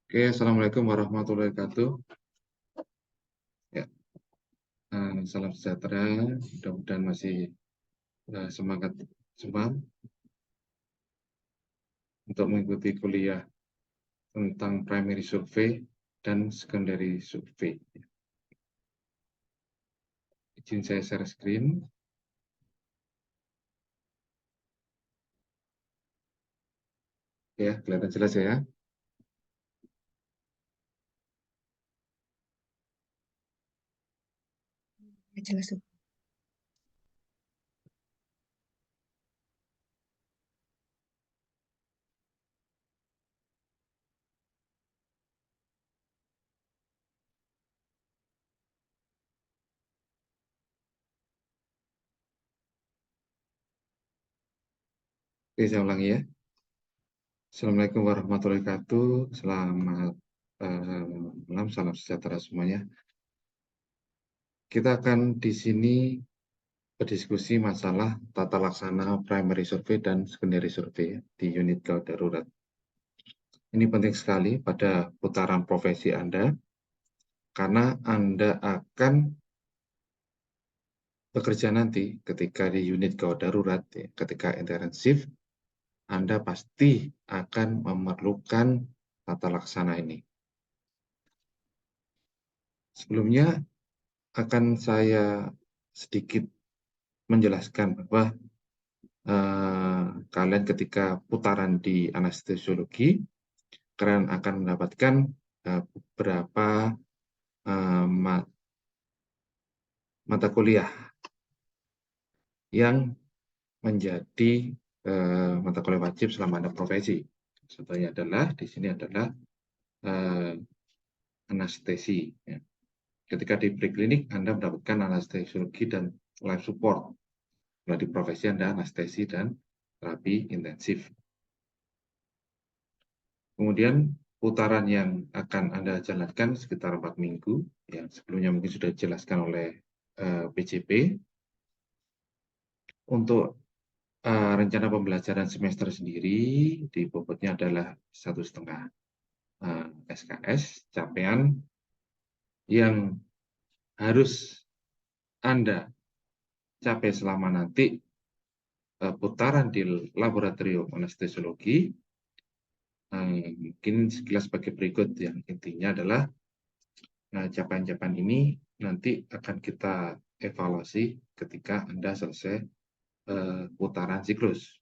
Oke, Assalamualaikum warahmatullahi wabarakatuh. Ya, salam sejahtera. Mudah-mudahan masih semangat semua untuk mengikuti kuliah tentang primary survey dan secondary survey. Izin saya share screen. Ya, kelihatan jelas ya. Jelas tuh. Oke, saya ulangi ya. Assalamualaikum warahmatullahi wabarakatuh. Selamat malam, salam sejahtera semuanya. Kita akan di sini berdiskusi masalah tata laksana primary survey dan secondary survey di unit gawat darurat. Ini penting sekali pada putaran profesi Anda, karena Anda akan bekerja nanti ketika di unit gawat darurat, ketika intensif, Anda pasti akan memerlukan tata laksana ini. Sebelumnya akan saya sedikit menjelaskan bahwa kalian ketika putaran di anestesiologi, kalian akan mendapatkan beberapa mata kuliah yang menjadi mata kuliah wajib selama Anda profesi. Contohnya adalah di sini adalah anestesi. Ya. Ketika di preklinik Anda mendapatkan anestesiologi dan life support. Kalau di profesi Anda anestesi dan terapi intensif. Kemudian putaran yang akan Anda jalankan sekitar 4 minggu, yang sebelumnya mungkin sudah dijelaskan oleh PJP. Untuk rencana pembelajaran semester sendiri di bobotnya adalah 1,5 SKS capaian yang harus Anda capai selama nanti putaran di laboratorium anestesiologi. Mungkin sekilas sebagai berikut, yang intinya adalah capaian-capaian ini nanti akan kita evaluasi ketika Anda selesai putaran siklus.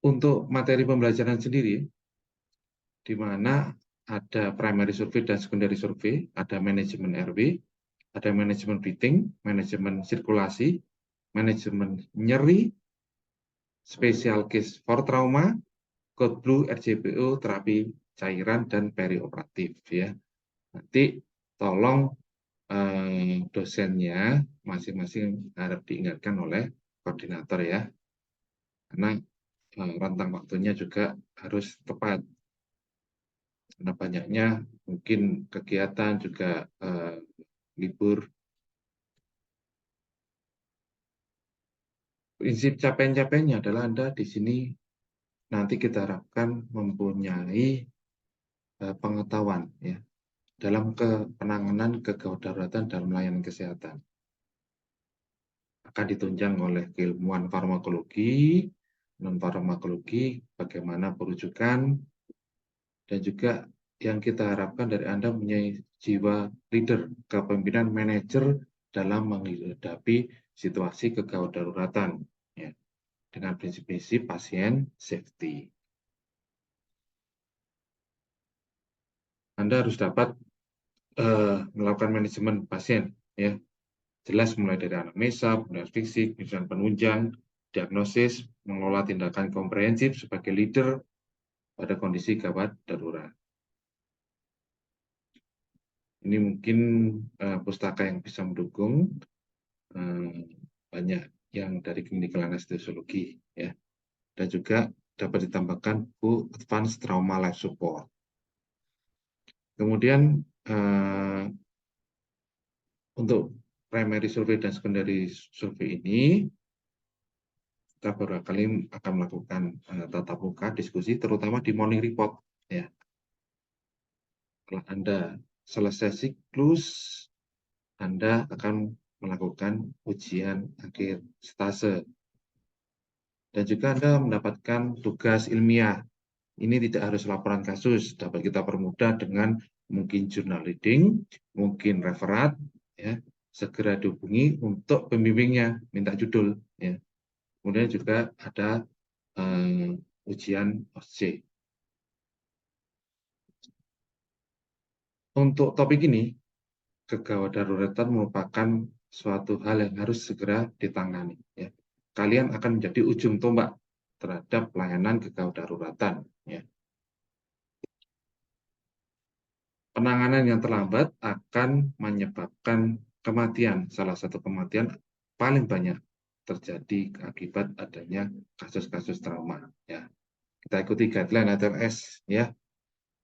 Untuk materi pembelajaran sendiri, di mana ada primary survey dan secondary survey, ada manajemen RW, ada manajemen breathing, manajemen sirkulasi, manajemen nyeri, special case for trauma, code blue, RJPO, terapi cairan, dan perioperatif. Ya. Nanti tolong dosennya masing-masing harap diingatkan oleh koordinator ya, karena rentang waktunya juga harus tepat. Karena banyaknya mungkin kegiatan juga libur. Prinsip capaian-capaiannya adalah Anda di sini nanti kita harapkan mempunyai pengetahuan ya dalam penanganan kegawat daruratan dalam layanan kesehatan. Akan ditunjang oleh keilmuan farmakologi, non-farmakologi, bagaimana perujukan, dan juga yang kita harapkan dari Anda mempunyai jiwa leader, kepemimpinan manajer dalam menghadapi situasi kegawat daruratan ya, dengan prinsip-prinsip pasien safety. Anda harus dapat melakukan manajemen pasien ya, jelas mulai dari anamnesa, penilaian fisik, penyusunan penunjang, diagnosis, mengelola tindakan komprehensif sebagai leader pada kondisi gawat darurat. Ini mungkin pustaka yang bisa mendukung, banyak yang dari klinikal anestesiologi ya, dan juga dapat ditambahkan buku Advanced Trauma Life Support. Kemudian Untuk primary survei dan secondary survei ini, kita beberapa kali akan melakukan tatap muka diskusi, terutama di morning report. Ya. Setelah Anda selesai siklus, Anda akan melakukan ujian akhir stase. Dan juga Anda mendapatkan tugas ilmiah. Ini tidak harus laporan kasus, dapat kita permudah dengan mungkin journal reading, mungkin referat, ya, segera dihubungi untuk pembimbingnya, minta judul. Ya. Kemudian juga ada ujian OSCE. Untuk topik ini, kegawat daruratan merupakan suatu hal yang harus segera ditangani. Ya. Kalian akan menjadi ujung tombak terhadap pelayanan kegawat daruratan. Ya. Penanganan yang terlambat akan menyebabkan kematian. Salah satu kematian paling banyak terjadi akibat adanya kasus-kasus trauma. Ya. Kita ikuti guideline HTLS. Ya.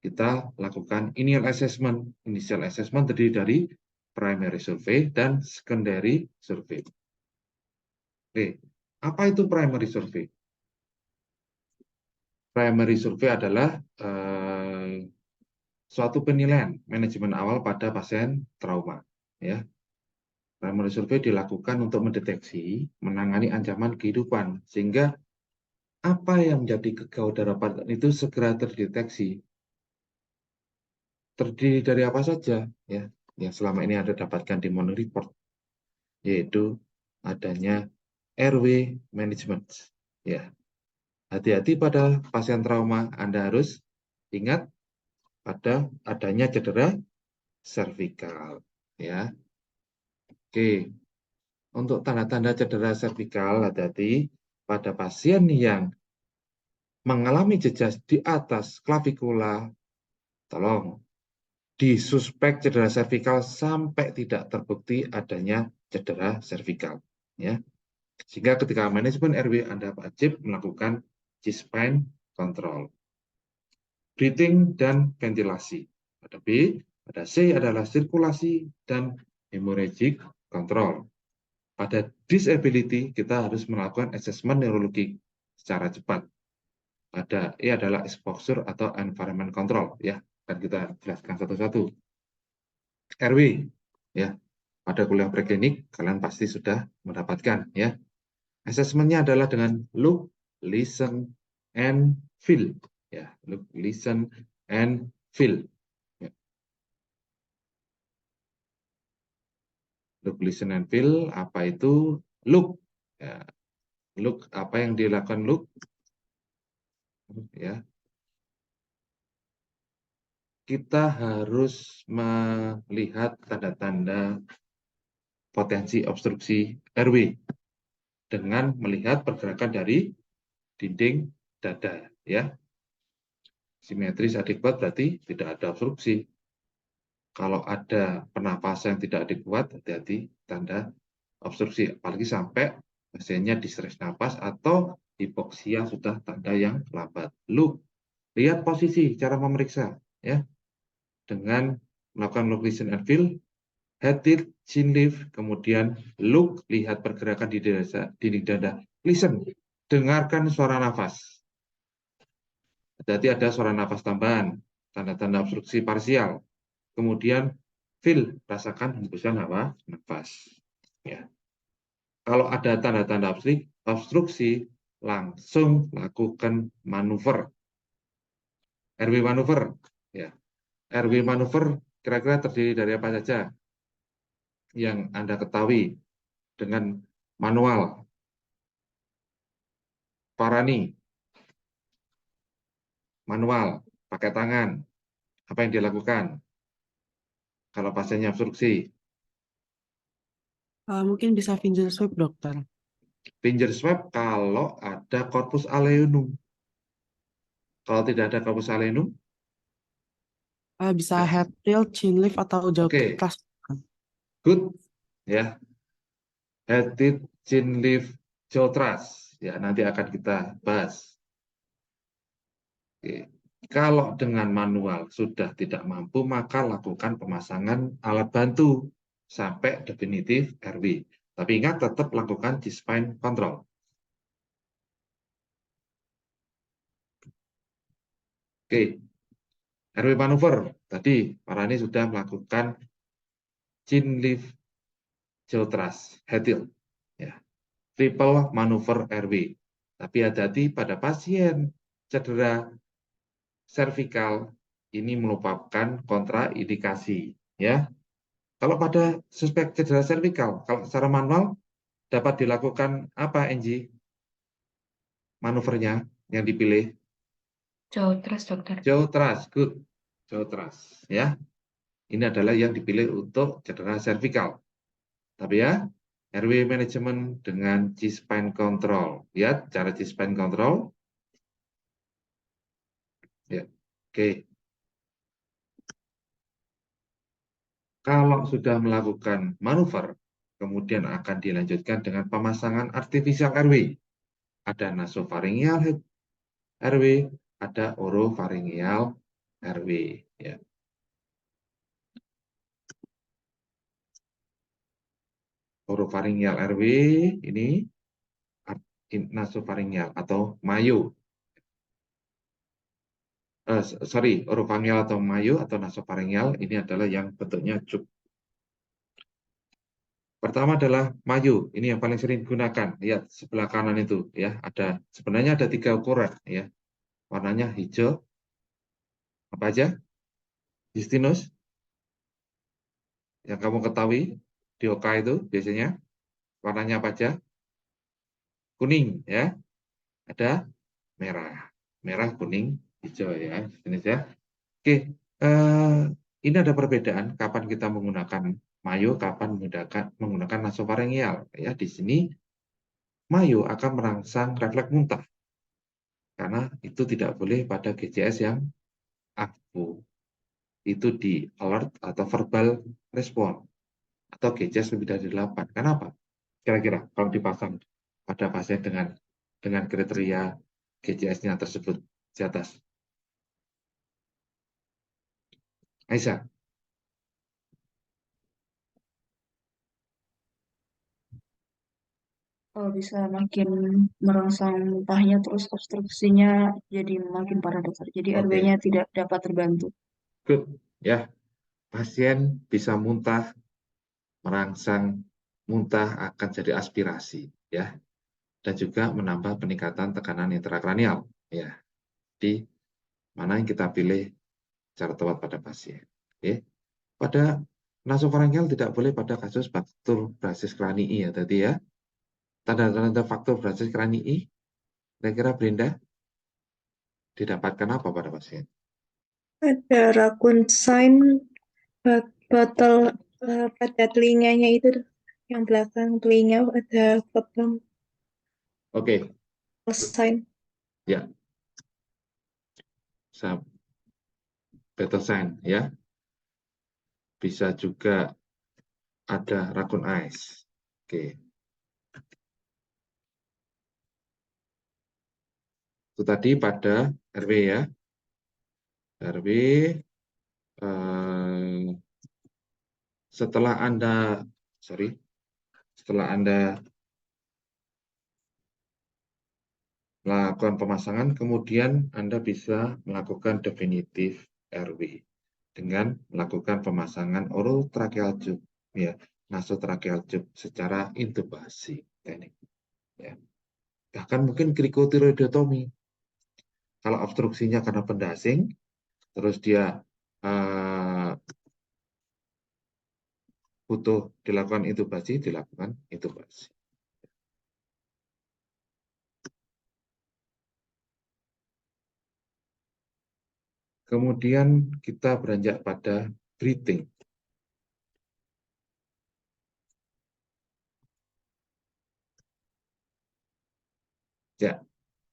Kita lakukan initial assessment. Initial assessment terdiri dari primary survey dan secondary survey. Oke, apa itu primary survey? Primary survey adalah suatu penilaian manajemen awal pada pasien trauma. Ya. Primary survey dilakukan untuk mendeteksi, menangani ancaman kehidupan, sehingga apa yang menjadi kegawat daruratan itu segera terdeteksi. Terdiri dari apa saja, ya, yang selama ini Anda dapatkan di morning report, yaitu adanya airway management. Ya, hati-hati pada pasien trauma. Anda harus ingat pada adanya cedera servikal. Ya, oke. Untuk tanda-tanda cedera servikal, hati-hati pada pasien yang mengalami jejak di atas klavikula, tolong disuspek cedera servikal sampai tidak terbukti adanya cedera servikal. Ya. Sehingga ketika manajemen RW Anda wajib melakukan G-spine control. Breathing dan ventilasi. Pada B, pada C adalah sirkulasi dan hemorrhagic control. Pada disability, kita harus melakukan assessment neurologi secara cepat. Pada E adalah exposure atau environment control. Ya, akan kita jelaskan satu-satu. RW, ya, pada kuliah preklinik kalian pasti sudah mendapatkan. Ya, assessment-nya adalah dengan look, listen, and feel. Ya, look, listen, and feel. Ya. Look, listen, and feel. Apa itu look? Ya. Look, apa yang dilakukan look? Ya, kita harus melihat tanda-tanda potensi obstruksi airway dengan melihat pergerakan dari dinding dada. Ya, simetris adekuat berarti tidak ada obstruksi. Kalau ada pernapasan yang tidak adekuat, hati-hati tanda obstruksi. Apalagi sampai pasiennya distress napas atau hipoksia sudah tanda yang lambat. Look, lihat posisi cara memeriksa, ya, dengan melakukan look, listen, and feel, head tilt, chin lift, kemudian look, lihat pergerakan di dinding dada, listen, dengarkan suara nafas. Berarti ada suara nafas tambahan, tanda-tanda obstruksi parsial. Kemudian feel, rasakan hembusan hawa nafas. Ya. Kalau ada tanda-tanda obstruksi, langsung lakukan manuver. RW manuver. Ya. RW manuver kira-kira terdiri dari apa saja yang Anda ketahui dengan manual. Parani, manual, pakai tangan. Apa yang dilakukan kalau pasiennya obstruksi? Mungkin bisa finger sweep, dokter. Finger swab kalau ada corpus alveolum. Kalau tidak ada corpus alveolum, Bisa ya. head tilt, chin lift, atau jaw Oke, thrust. good, ya. Head tilt, chin lift, jaw thrust, ya, nanti akan kita bahas. Oke. Kalau dengan manual sudah tidak mampu, maka lakukan pemasangan alat bantu sampai definitif RW. Tapi ingat tetap lakukan G-spine control. Oke, RW manuver. Tadi Pak Rani sudah melakukan chin lift jaw thrust, head tilt. Ya. Triple manuver RW. Tapi hati-hati pada pasien cedera servikal ini merupakan kontraindikasi. Ya, kalau pada suspek cedera servikal, kalau secara manual dapat dilakukan apa, Enji? Manuvernya yang dipilih? Jaw thrust, dokter. Jaw thrust, good. Jaw thrust, ya. Ini adalah yang dipilih untuk cedera servikal. Tapi ya, RW manajemen dengan G-spine control. Lihat cara G-spine control. Ya, oke. Kalau sudah melakukan manuver, kemudian akan dilanjutkan dengan pemasangan artificial RW. Ada nasofaringeal RW, ada orofaringeal RW. Ya. Orofaringeal RW ini nasofaringeal atau mayo. Sorry, orofaringeal atau mayo atau nasofaringeal ini adalah yang bentuknya cup. Pertama adalah mayo, ini yang paling sering digunakan. Lihat sebelah kanan itu ya, sebenarnya ada 3 ukuran ya. Warnanya hijau, apa aja? Justinus, yang kamu ketahui di Oka itu biasanya warnanya apa aja? Kuning ya, ada merah, kuning, hijau ya, jenis ya. Oke, ini ada perbedaan kapan kita menggunakan mayo, kapan menggunakan nasofaringeal ya. Di sini mayo akan merangsang refleks muntah karena itu tidak boleh pada GCS yang aktif. Itu di alert atau verbal respon atau GCS lebih dari 8. Kenapa? Kira-kira kalau dipasang pada pasien dengan kriteria GCS-nya tersebut di atas. Aisyah. Kalau bisa makin merangsang muntahnya, terus obstruksinya jadi makin parah, dokter. Jadi Oke, RW-nya tidak dapat terbantu. good. Ya, pasien bisa muntah, merangsang muntah akan jadi aspirasi ya, dan juga menambah peningkatan tekanan intrakranial ya. Di mana yang kita pilih cara tepat pada pasien. Oke. Pada nasofaringeal tidak boleh pada kasus faktor basis kranii ya tadi ya. Tanda-tanda faktor basis kranii, kira-kira Brenda didapatkan apa pada pasien? Ada rakun sign botol pada telinganya itu, yang belakang telinga ada lubang Oke, sign. ya, battle sign ya. Bisa juga ada rakun ice. Oke. Itu tadi pada RW ya. RW setelah Anda melakukan pemasangan, kemudian Anda bisa melakukan definitif RW dengan melakukan pemasangan orotracheal tube ya, nasotracheal tube secara intubasi teknik ya. Bahkan mungkin krikotiroidotomi. Kalau obstruksinya karena pendasing, terus dia butuh dilakukan intubasi. Kemudian kita beranjak pada breathing. Ya,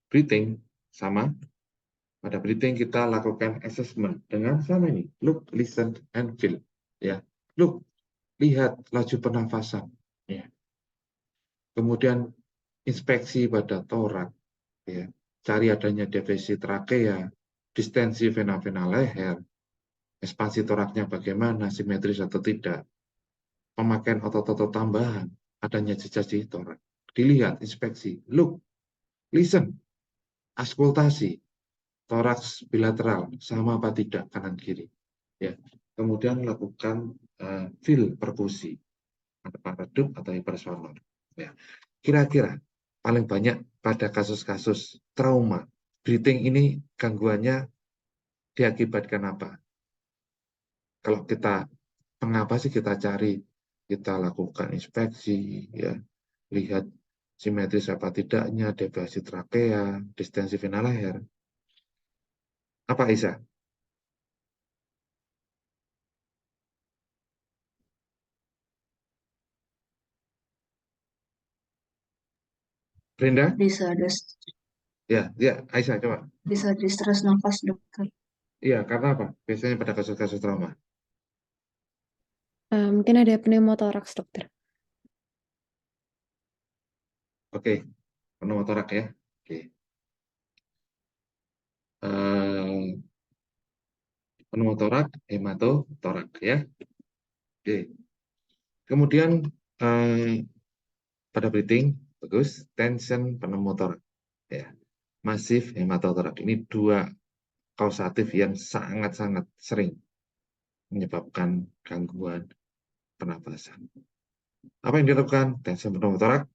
breathing sama. Pada breathing kita lakukan assessment dengan sama ini, look, listen, and feel. Ya, look, lihat laju pernafasan. Ya. Kemudian inspeksi pada torak. Ya. Cari adanya defisi trakea, distensi vena-vena leher, ekspansi toraknya bagaimana, simetris atau tidak. pemakaian otot-otot tambahan, adanya jejak di torak. Dilihat, inspeksi, look, listen, auskultasi, toraks bilateral sama apa tidak kanan kiri. Ya. Kemudian lakukan feel perkusi, ada redup atau hipersonor. Ya. Kira-kira paling banyak pada kasus-kasus trauma, breathing ini gangguannya diakibatkan apa? Kalau kita mengapa sih kita cari, kita lakukan inspeksi, ya, lihat simetris apa tidaknya, deviasi trakea, distensi vena leher. Apa Isa? Brenda? Bisa Ya, Aisyah coba. bisa distress nafas dokter. Iya, karena apa? Biasanya pada kasus-kasus trauma. Mungkin ada pneumotoraks, dokter. Oke, pneumotorak ya. Oke. Pneumotorak, hematotorak ya. Oke. Kemudian pada breathing bagus, tension pneumotorak ya. Masif hematotorak ini dua kausatif yang sangat-sangat sering menyebabkan gangguan pernapasan. Apa yang dilakukan? Tension pneumotorak,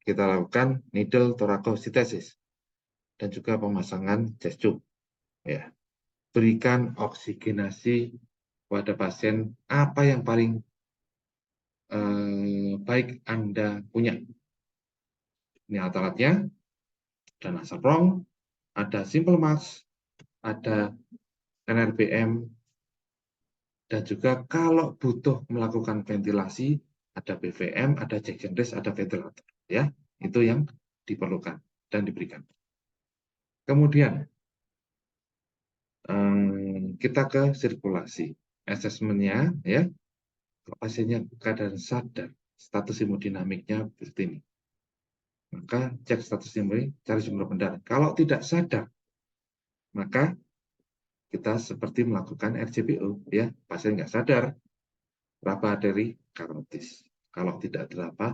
kita lakukan needle thoracocentesis dan juga pemasangan chest tube. Ya. Berikan oksigenasi pada pasien apa yang paling baik Anda punya. Ini alat-alatnya, ada nasal prong, ada simple mask, ada NRBM, dan juga kalau butuh melakukan ventilasi, ada BVM, ada Jackson Race, ada ventilator. Ya, itu yang diperlukan dan diberikan. Kemudian kita ke sirkulasi. Asesmennya, ya, pasiennya keadaan sadar, status hemodinamiknya seperti ini. Maka cek status hemodinamik, cari sumber pendaraan. Kalau tidak sadar, maka kita seperti melakukan RJBO, ya, pasien nggak sadar, raba arteri karotis. Kalau tidak teraba,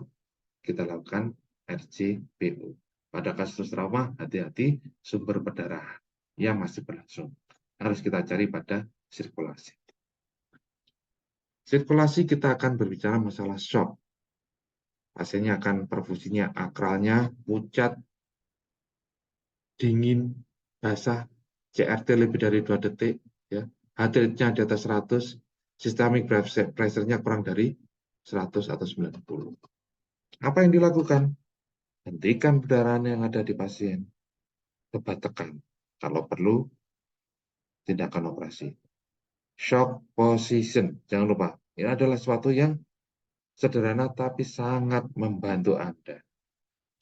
kita lakukan RJBO. Pada kasus trauma, hati-hati sumber pendarahan yang masih berlangsung. Harus kita cari pada sirkulasi. Sirkulasi kita akan berbicara masalah shock. Pasiennya akan perfusinya akralnya pucat, dingin, basah, CRT lebih dari 2 detik, ya. Heart rate-nya di atas 100, systemic pressure-nya kurang dari 100 atau 90. Apa yang dilakukan? Hentikan perdarahan yang ada di pasien. Obat tekan. Kalau perlu, tindakan operasi. Shock position, jangan lupa. Ini adalah sesuatu yang sederhana tapi sangat membantu Anda.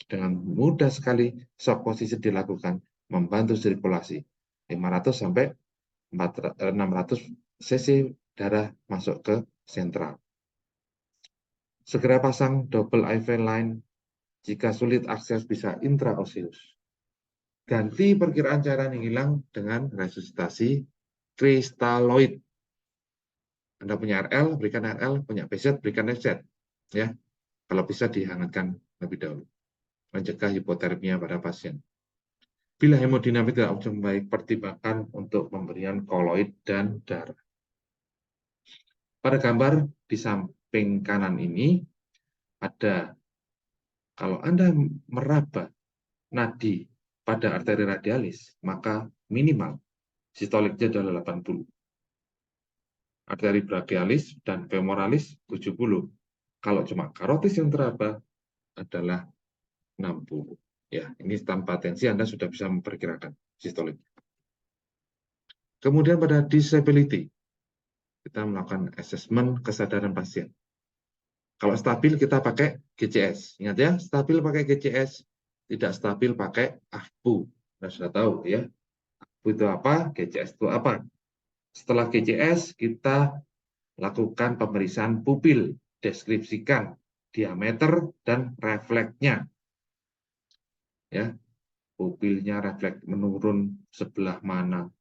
Dengan mudah sekali shock position dilakukan, membantu sirkulasi. 500 sampai 600 cc darah masuk ke sentral. Segera pasang double IV line, jika sulit akses bisa intraoseus. Ganti perkiraan cairan yang hilang dengan resusitasi kristaloid. Anda punya RL, berikan RL, punya PZ, berikan PZ. Ya, kalau bisa dihangatkan lebih dahulu. Mencegah hipotermia pada pasien. Bila hemodinamik tidak optimal baik, pertimbangkan untuk pemberian koloid dan darah. Pada gambar di samping kanan ini ada, kalau Anda meraba nadi pada arteri radialis, maka minimal sistoliknya adalah 80. Arteri brachialis dan femoralis 70. Kalau cuma karotis yang teraba adalah 60. Ya, ini tanpa tensi Anda sudah bisa memperkirakan sistolik. Kemudian pada disability, kita melakukan asesmen kesadaran pasien. Kalau stabil kita pakai GCS. Ingat ya, stabil pakai GCS, tidak stabil pakai AFPU. Anda sudah tahu ya, AFPU itu apa, GCS itu apa. Setelah GCS, kita lakukan pemeriksaan pupil, deskripsikan diameter dan refleksnya. Ya, pupilnya refleks menurun sebelah mana,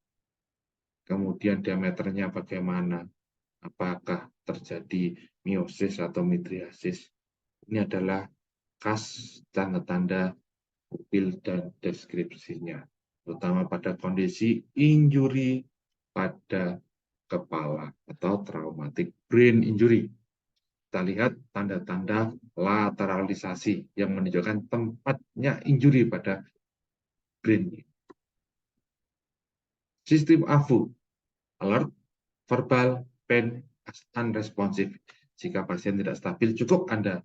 kemudian diameternya bagaimana, apakah terjadi miosis atau midriasis. Ini adalah khas tanda-tanda pupil dan deskripsinya, terutama pada kondisi injury pada kepala atau traumatic brain injury. Kita lihat tanda-tanda lateralisasi yang menunjukkan tempatnya injury pada brain. Sistem AVU, alert, verbal, pain, unresponsive. Jika pasien tidak stabil, cukup Anda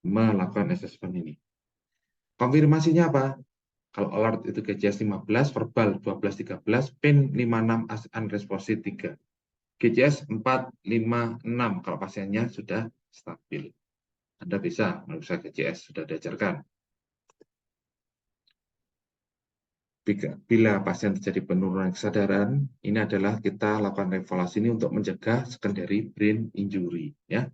melakukan assessment ini. Konfirmasinya apa? Kalau alert itu GCS 15, verbal 12-13, pain 56, unresponsive 3. GCS 4, 5, 6 kalau pasiennya sudah stabil. Anda bisa memeriksa GCS, sudah diajarkan. Bila pasien terjadi penurunan kesadaran, ini adalah kita lakukan evaluasi ini untuk mencegah secondary brain injury. Ya,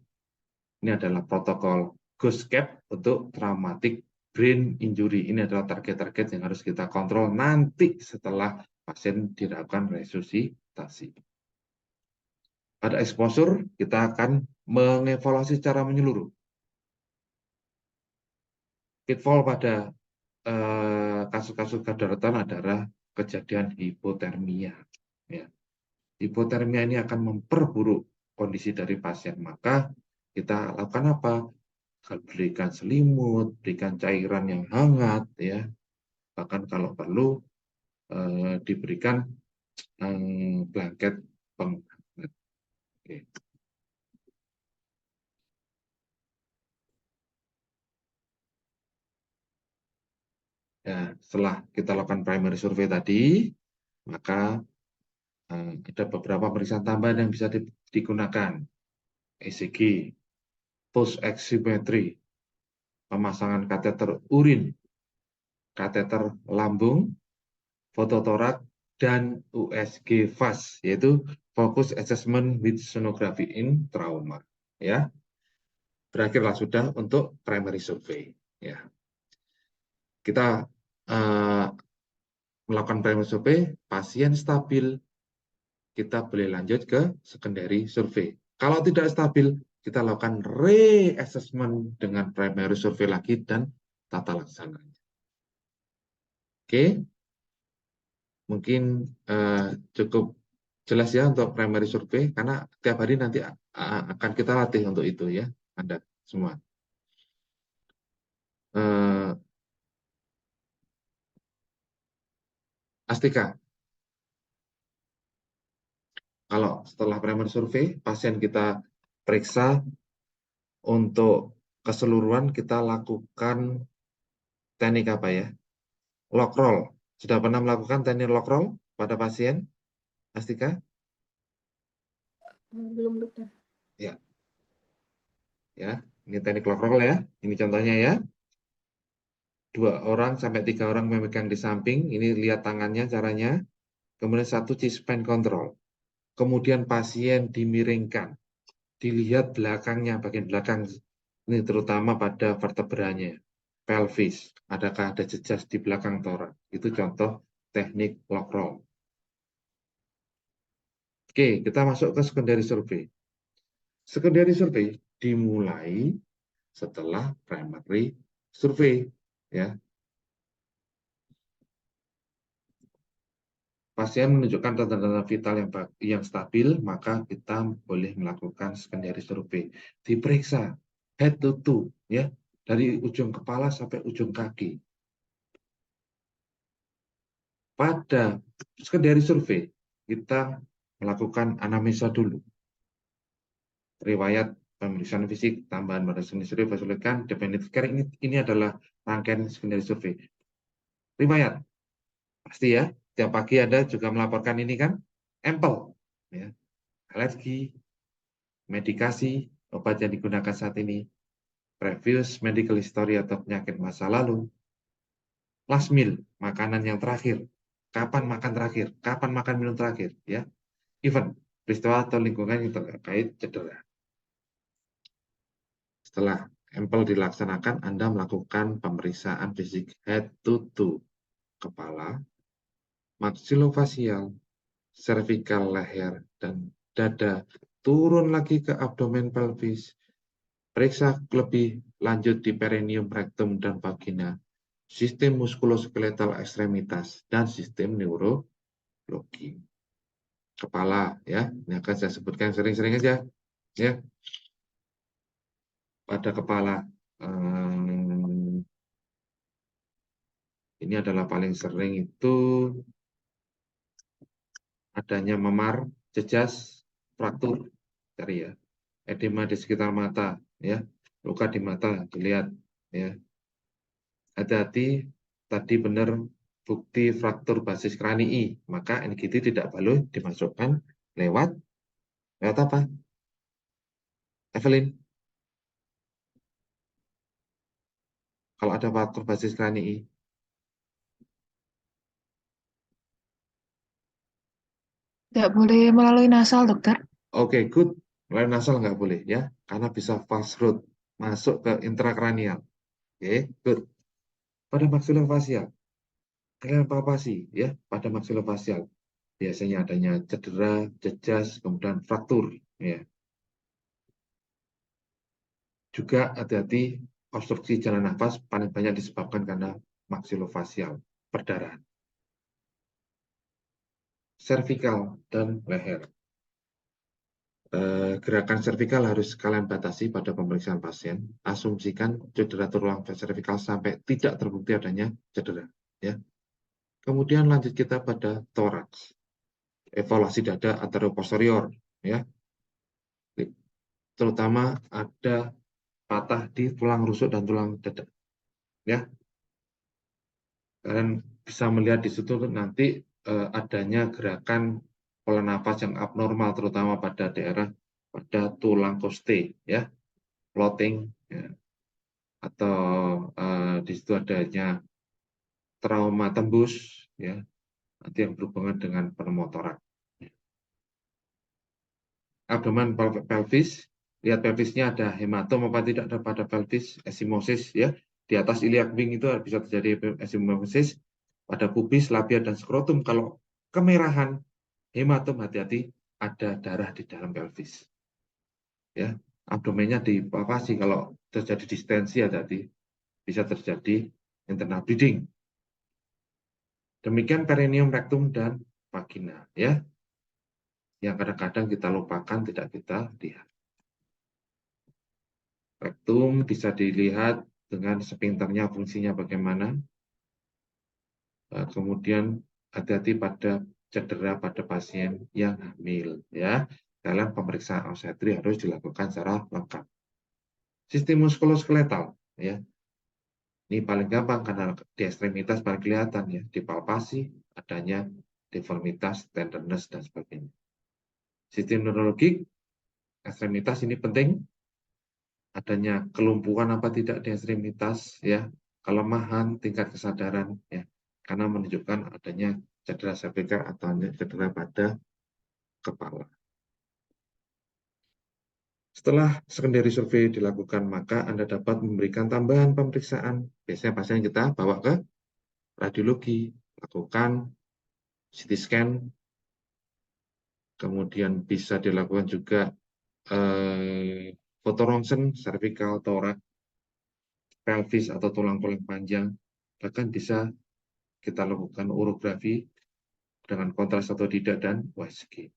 ini adalah protokol GOSCAP untuk traumatic brain injury. Ini adalah target-target yang harus kita kontrol nanti setelah pasien dilakukan resusitasi. Pada exposure, kita akan mengevaluasi secara menyeluruh. Pitfall pada kasus-kasus kedaruratan adalah kejadian hipotermia. Ya. Hipotermia ini akan memperburuk kondisi dari pasien. Maka kita lakukan apa? Berikan selimut, berikan cairan yang hangat, ya. Bahkan kalau perlu diberikan blanket penghangat. Oke. Ya, setelah kita lakukan primary survey tadi, maka ada beberapa pemeriksaan tambahan yang bisa digunakan. ECG, pulse oximetry, pemasangan kateter urin, kateter lambung, fototorak, dan USG FAST, yaitu Focus Assessment with Sonography in Trauma. Ya, berakhirlah sudah untuk primary survey. Ya, kita melakukan primary survey, pasien stabil, kita boleh lanjut ke secondary survey. Kalau tidak stabil, kita lakukan re-assessment dengan primary survey lagi dan tata laksananya. Oke, mungkin cukup jelas ya untuk primary survey, karena tiap hari nanti akan kita latih untuk itu ya, Anda semua. Astika, kalau setelah primary survey, pasien kita periksa untuk keseluruhan, kita lakukan teknik apa ya? Lock roll. Sudah pernah melakukan teknik lock roll pada pasien, Astika? Belum, dokter. Ya. Ya, ini teknik lock roll ya. Ini contohnya ya. 2 orang sampai 3 orang memegang di samping. Ini lihat tangannya caranya. Kemudian 1 chest span control. Kemudian pasien dimiringkan. Dilihat belakangnya, bagian belakang. Ini terutama pada vertebranya. Pelvis. Adakah ada jejas di belakang torak? Itu contoh teknik lock roll. Oke, kita masuk ke secondary survey. Secondary survey dimulai setelah primary survey. Ya. Pasien menunjukkan tanda-tanda vital yang stabil, maka kita boleh melakukan secondary survey. Diperiksa head to toe, ya, dari ujung kepala sampai ujung kaki. Pada secondary survey, kita melakukan anamnesa dulu. Riwayat pemeriksaan fisik, tambahan pada secondary survey, definitive care, ini adalah rangkaian secondary survey. Riwayat, pasti ya. Tiap pagi Anda juga melaporkan ini kan, ampel, ya. Alergi, medikasi, obat yang digunakan saat ini, previous medical history atau penyakit masa lalu, last meal, makanan yang terakhir, kapan makan terakhir, kapan makan minum terakhir, ya, event, peristiwa atau lingkungan yang terkait cedera. Setelah ampel dilaksanakan, Anda melakukan pemeriksaan fisik head to toe, kepala, maxillofacial, cervical leher, dan dada turun lagi ke abdomen pelvis, periksa lebih lanjut di perineum, rektum, dan vagina, sistem muskuloskeletal ekstremitas, dan sistem neurologi. Kepala, ya, ini akan saya sebutkan sering-sering aja, ya. Pada kepala, ini adalah paling sering itu adanya memar, jejas, fraktur, cari ya, edema di sekitar mata, ya, luka di mata dilihat, ya. Hati-hati, tadi benar bukti fraktur basis kranii, maka NGT tidak boleh dimasukkan lewat apa? Evelyn, kalau ada fraktur basis kranii, Tidak boleh melalui nasal, dokter. oke, good. Melalui nasal nggak boleh, ya, karena bisa false root masuk ke intrakranial. Oke, good. Pada maksilofacial, kalian palpasi, ya, pada maksilofacial biasanya adanya cedera, jejas, kemudian fraktur, ya. Juga hati-hati, obstruksi jalan nafas paling banyak disebabkan karena maksilofacial, perdarahan. Servikal dan leher. Gerakan servikal harus kalian batasi pada pemeriksaan pasien. Asumsikan cedera tulang servikal sampai tidak terbukti adanya cedera, ya. Kemudian lanjut kita pada toraks. Evaluasi dada anteroposterior, ya. Terutama ada patah di tulang rusuk dan tulang dada, ya. Kalian bisa melihat di situ nanti adanya gerakan pola nafas yang abnormal, terutama pada daerah pada tulang koste, ya, floating, ya. Atau di situ adanya trauma tembus, ya, nanti yang berhubungan dengan pneumotoraks. Abdomen pelvis, lihat pelvisnya ada hematom apa tidak ada pada pelvis, esimosis, ya. Di atas iliac wing itu bisa terjadi esimosis. Pada pubis, labia, dan skrotum, kalau kemerahan, hematom, hati-hati, ada darah di dalam pelvis. Ya, abdomennya dipalpasi, kalau terjadi distensi, hati-hati, bisa terjadi internal bleeding. Demikian perineum, rektum, dan vagina, ya, yang kadang-kadang kita lupakan, tidak kita lihat. Rektum bisa dilihat dengan sphinkternya, fungsinya bagaimana. Kemudian hati-hati pada cedera pada pasien yang hamil, ya. Dalam pemeriksaan obstetri harus dilakukan secara lengkap. Sistem muskuloskeletal, ya. Ini paling gampang karena di ekstremitas paling kelihatan, ya, dipalpasi adanya deformitas, tenderness, dan sebagainya. Sistem neurologik, ekstremitas ini penting, adanya kelumpuhan apa tidak di ekstremitas, ya, kelemahan tingkat kesadaran, ya, karena menunjukkan adanya cedera servikal atau cedera pada kepala. Setelah secondary survey dilakukan, maka Anda dapat memberikan tambahan pemeriksaan. Biasanya pasien kita bawa ke radiologi, lakukan CT scan, kemudian bisa dilakukan juga foto ronsen, cervical, thorax, pelvis atau tulang-tulang panjang, bahkan bisa kita lakukan urografi dengan kontras atau tidak dan USG.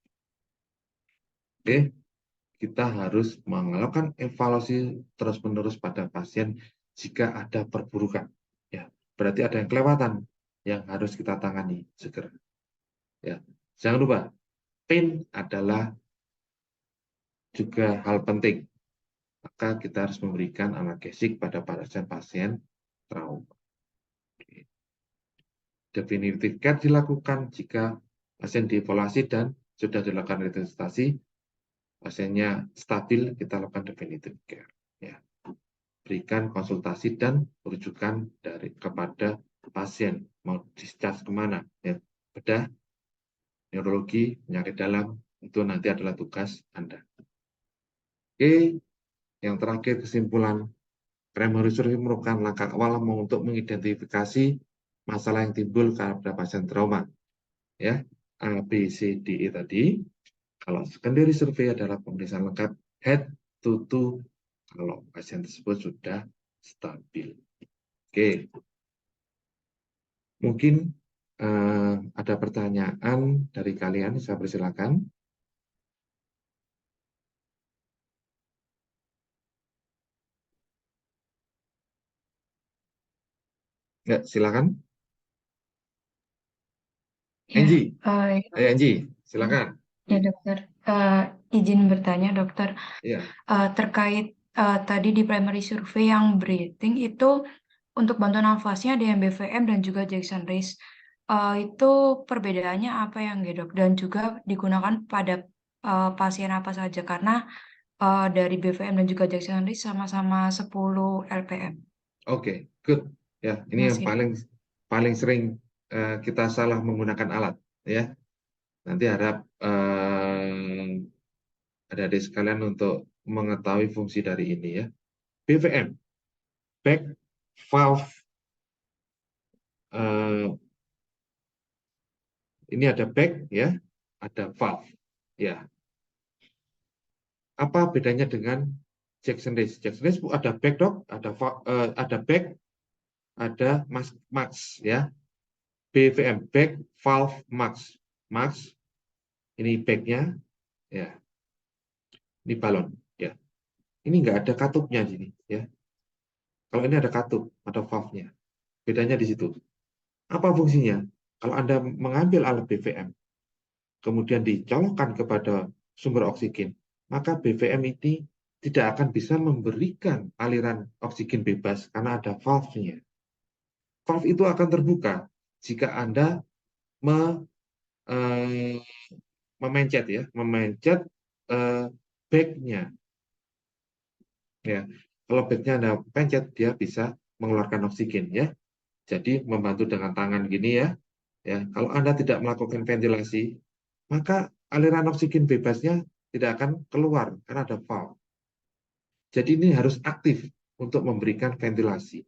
Oke, kita harus melakukan evaluasi terus-menerus pada pasien jika ada perburukan. Ya, berarti ada yang kelewatan yang harus kita tangani segera. Ya, jangan lupa, pain adalah juga hal penting. Maka kita harus memberikan analgesik pada pasien-pasien trauma. Definitive care dilakukan jika pasien dievaluasi dan sudah dilakukan resusitasi, pasiennya stabil, kita lakukan definitive care. Ya. Berikan konsultasi dan rujukan kepada pasien mau discharge kemana. Ya. Bedah, neurologi, penyakit dalam, itu nanti adalah tugas Anda. Oke, yang terakhir kesimpulan, primary surgery merupakan langkah awal untuk mengidentifikasi masalah yang timbul pada pasien trauma. Ya, A, B, C, D, E tadi. Kalau secondary survei adalah pemeriksaan lengkap head to toe kalau pasien tersebut sudah stabil. Oke, mungkin ada pertanyaan dari kalian, saya persilakan. Ya, silakan. Ya, Angie, eh, silakan. ya dokter. Izin bertanya dokter, Ya, terkait tadi di primary survey yang breathing itu untuk bantu nafasnya ada yang BVM dan juga Jackson Race. Itu perbedaannya apa ya nggak dok? Dan juga digunakan pada pasien apa saja? Karena dari BVM dan juga Jackson Race sama-sama 10 LPM. oke, good. Ya, ini yang Masih. paling sering kita salah menggunakan alat, ya. Nanti harap adik-adik sekalian untuk mengetahui fungsi dari ini, ya. BVM, back valve. Ini ada back, ya, ada valve, ya. Apa bedanya dengan Jackson Race? Jackson Race ada back dok, ada back, ada max, ya. BVM, back valve max, ini backnya, ya. Ini balon, ya. Ini nggak ada katupnya di sini, ya. Kalau ini ada katup atau valve-nya, bedanya di situ. Apa fungsinya? Kalau Anda mengambil alat BVM, kemudian dicolokkan kepada sumber oksigen, maka BVM ini tidak akan bisa memberikan aliran oksigen bebas karena ada valve-nya. Valve itu akan terbuka jika Anda memencet, ya, back-nya. Ya, kalau back-nya Anda pencet, dia bisa mengeluarkan oksigen, ya. Jadi membantu dengan tangan gini, ya. Ya, kalau Anda tidak melakukan ventilasi, maka aliran oksigen bebasnya tidak akan keluar karena ada valve. Jadi ini harus aktif untuk memberikan ventilasi.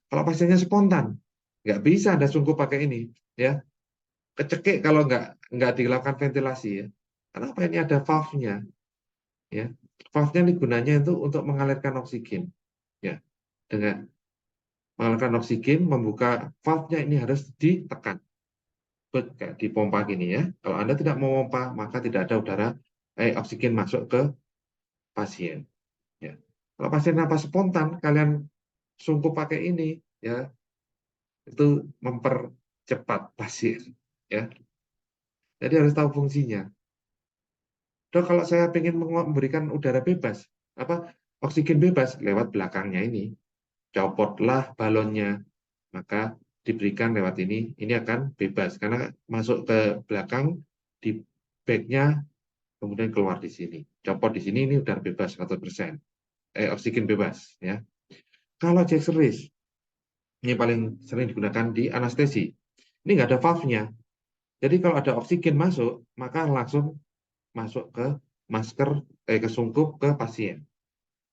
Kalau pasiennya spontan, nggak bisa Anda sungguh pakai ini, ya. Kecekik kalau nggak dilakukan ventilasi, ya. Kenapa? Ini ada valve-nya, ya. Valve-nya ini gunanya itu untuk mengalirkan oksigen, ya. Dengan mengalirkan oksigen, membuka valve-nya ini harus ditekan. Kayak dipompa gini, ya. Kalau Anda tidak memompa, maka tidak ada oksigen masuk ke pasien. Ya. Kalau pasien napas spontan, kalian sungguh pakai ini, ya, itu mempercepat pasien, ya. Jadi harus tahu fungsinya. Dok, kalau saya ingin memberikan udara bebas, oksigen bebas lewat belakangnya ini, copotlah balonnya, maka diberikan lewat ini akan bebas karena masuk ke belakang di back-nya, kemudian keluar di sini. Copot di sini, ini udara bebas 100%. Oksigen bebas, ya. Kalau Jackson Race, ini paling sering digunakan di anestesi. Ini nggak ada valve-nya. Jadi kalau ada oksigen masuk, maka langsung masuk ke masker, ke sungkup ke pasien.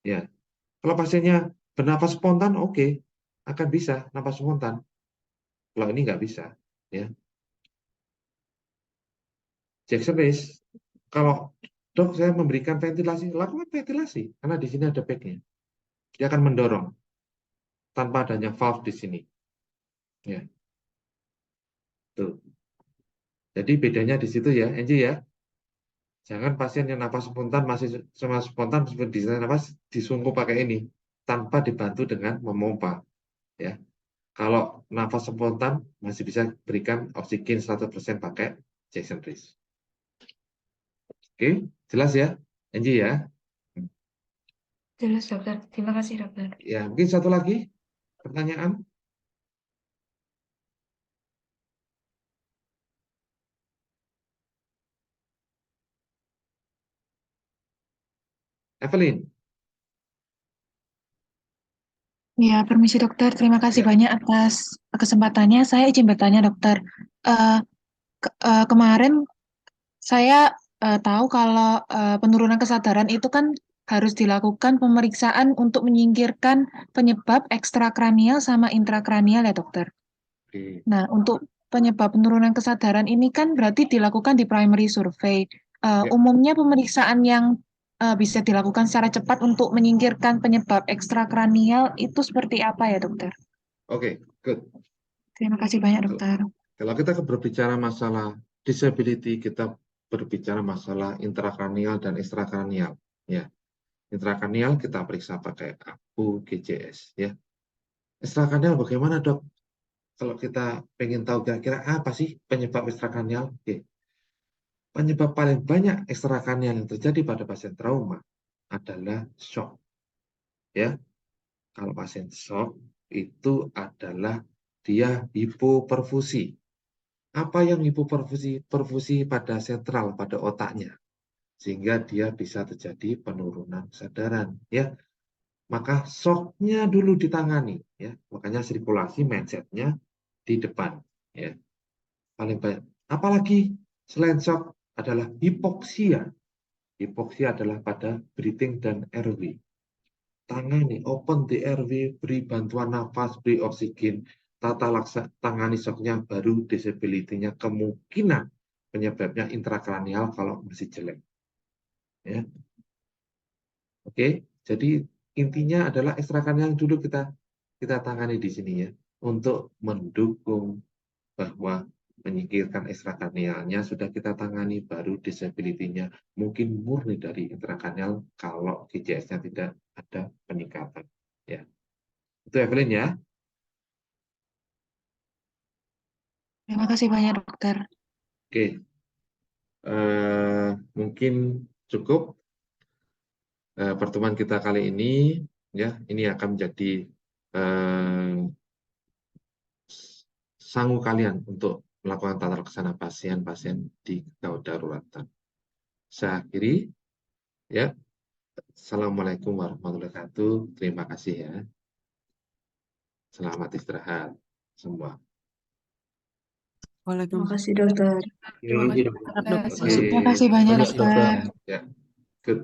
Ya. Kalau pasiennya bernafas spontan, oke, akan bisa nafas spontan. Kalau ini nggak bisa, ya. Jackson Race, kalau dok saya memberikan ventilasi, lakukan ventilasi karena di sini ada back-nya. Dia akan mendorong tanpa adanya valve di sini. Ya. Tuh. Jadi bedanya di situ, ya, Angie, ya. Jangan pasien yang nafas spontan masih sama spontan di nafas disungkup pakai ini tanpa dibantu dengan memompa, ya. Kalau nafas spontan masih bisa berikan oksigen 100% pakai Jackson Race. Oke, jelas ya, Angie, ya. Jelas dokter. Terima kasih dokter. Ya, mungkin satu lagi pertanyaan. Evelyn. Ya, permisi dokter. Terima kasih Ya. banyak atas kesempatannya. Saya izin bertanya dokter. Kemarin saya tahu kalau penurunan kesadaran itu kan harus dilakukan pemeriksaan untuk menyingkirkan penyebab ekstrakranial sama intrakranial ya dokter. Oke. Nah, untuk penyebab penurunan kesadaran ini kan berarti dilakukan di primary survey. Ya. Umumnya pemeriksaan yang bisa dilakukan secara cepat untuk menyingkirkan penyebab ekstrakranial itu seperti apa ya, dokter? Oke, good. Terima kasih banyak, dokter. Kalau kita berbicara masalah disability, kita berbicara masalah intrakranial dan ekstrakranial. Ya, intrakranial kita periksa pakai APU, GJS. Ya, ekstrakranial bagaimana, dok? Kalau kita pengen tahu kira-kira apa sih penyebab ekstrakranial? Oke. Penyebab paling banyak ekstrakranial yang terjadi pada pasien trauma adalah shock. Ya, kalau pasien shock itu adalah dia hipoperfusi. Apa yang hipoperfusi? Perfusi pada sentral, pada otaknya, sehingga dia bisa terjadi penurunan kesadaran. Ya, maka shocknya dulu ditangani. Ya, makanya sirkulasi mindsetnya di depan. Ya, paling banyak. Apalagi selain shock adalah hipoksia. Hipoksia adalah pada breathing dan airway. Tangani, open the airway, beri bantuan nafas, beri oksigen, tata laksa, tangani shocknya, baru disability-nya kemungkinan penyebabnya intrakranial kalau masih jelek. Ya. Oke, jadi intinya adalah ekstrakranial dulu kita tangani di sini ya, untuk mendukung bahwa menyingkirkan ekstrakranialnya sudah kita tangani, baru disability-nya mungkin murni dari intrakranial kalau GJS-nya tidak ada peningkatan. Ya, itu Evelyn ya. Terima kasih banyak, dokter. Oke, mungkin cukup pertemuan kita kali ini. Ya, ini akan menjadi sangu kalian untuk melakukan tata laksana pasien-pasien di gawat daruratan. Saya akhiri. Ya, Assalamualaikum warahmatullahi wabarakatuh. Terima kasih ya. Selamat istirahat semua. Terima Waalaikumsalam. kasih, dokter. Terima kasih, Oke. dokter. Terima kasih banyak, Permisi, dokter. Ya, good.